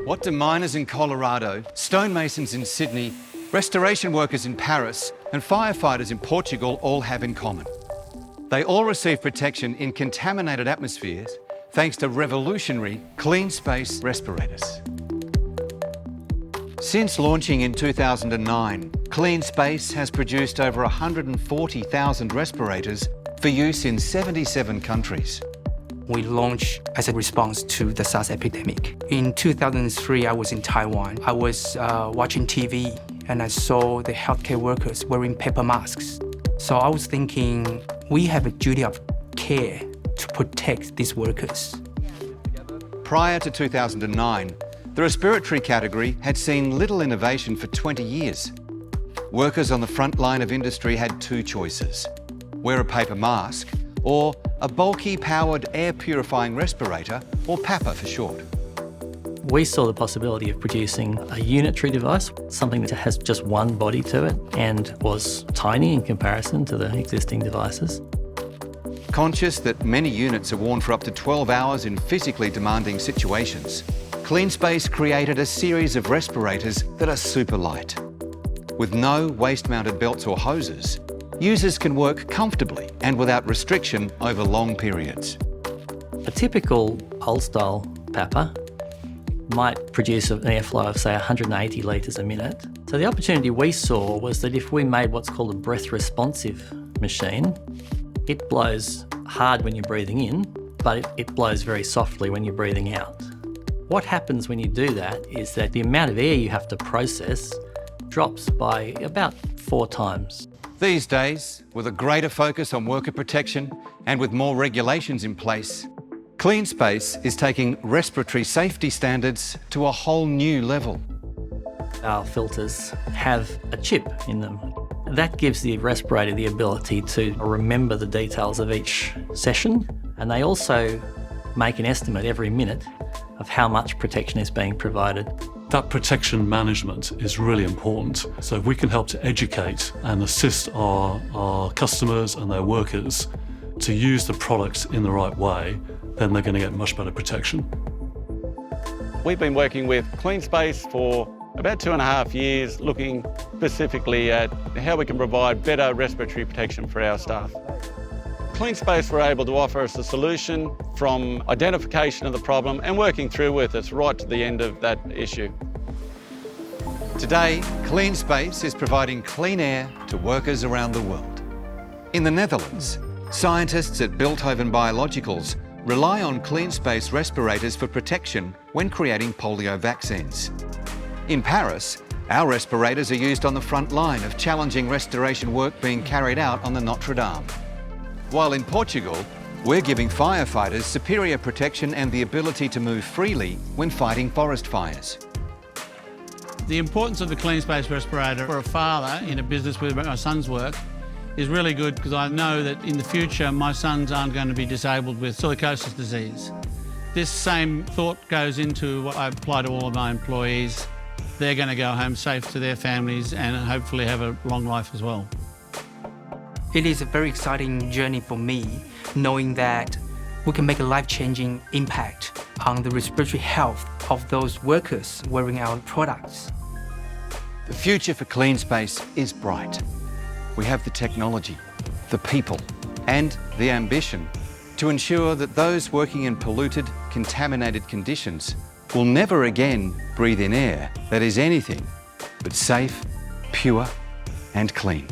What do miners in Colorado, stonemasons in Sydney, restoration workers in Paris, and firefighters in Portugal all have in common? They all receive protection in contaminated atmospheres thanks to revolutionary CleanSpace respirators. Since launching in 2009, CleanSpace has produced over 140,000 respirators for use in 77 countries. We launched as a response to the SARS epidemic. In 2003, I was in Taiwan. I was watching TV and I saw the healthcare workers wearing paper masks. So I was thinking, we have a duty of care to protect these workers. Prior to 2009, the respiratory category had seen little innovation for 20 years. Workers on the front line of industry had two choices: wear a paper mask or a bulky powered air purifying respirator, or PAPA for short. We saw the possibility of producing a unitary device, something that has just one body to it and was tiny in comparison to the existing devices. Conscious that many units are worn for up to 12 hours in physically demanding situations, CleanSpace created a series of respirators that are super light. With no waist-mounted belts or hoses, users can work comfortably and without restriction over long periods. A typical old-style PAPA might produce an airflow of, say, 180 litres a minute. So the opportunity we saw was that if we made what's called a breath-responsive machine, it blows hard when you're breathing in, but it blows very softly when you're breathing out. What happens when you do that is that the amount of air you have to process drops by about 4 times. These days, with a greater focus on worker protection and with more regulations in place, CleanSpace is taking respiratory safety standards to a whole new level. Our filters have a chip in them. That gives the respirator the ability to remember the details of each session, and they also make an estimate every minute of how much protection is being provided. That protection management is really important. So if we can help to educate and assist our customers and their workers to use the products in the right way, then they're going to get much better protection. We've been working with CleanSpace for about 2.5 years, looking specifically at how we can provide better respiratory protection for our staff. CleanSpace were able to offer us a solution from identification of the problem and working through with us right to the end of that issue. Today, CleanSpace is providing clean air to workers around the world. In the Netherlands, scientists at Bilthoven Biologicals rely on CleanSpace respirators for protection when creating polio vaccines. In Paris, our respirators are used on the front line of challenging restoration work being carried out on the Notre Dame. While in Portugal, we're giving firefighters superior protection and the ability to move freely when fighting forest fires. The importance of the CleanSpace respirator for a father in a business where my sons work is really good, because I know that in the future my sons aren't going to be disabled with silicosis disease. This same thought goes into what I apply to all of my employees. They're going to go home safe to their families and hopefully have a long life as well. It is a very exciting journey for me, knowing that we can make a life-changing impact on the respiratory health of those workers wearing our products. The future for CleanSpace is bright. We have the technology, the people, and the ambition to ensure that those working in polluted, contaminated conditions will never again breathe in air that is anything but safe, pure, and clean.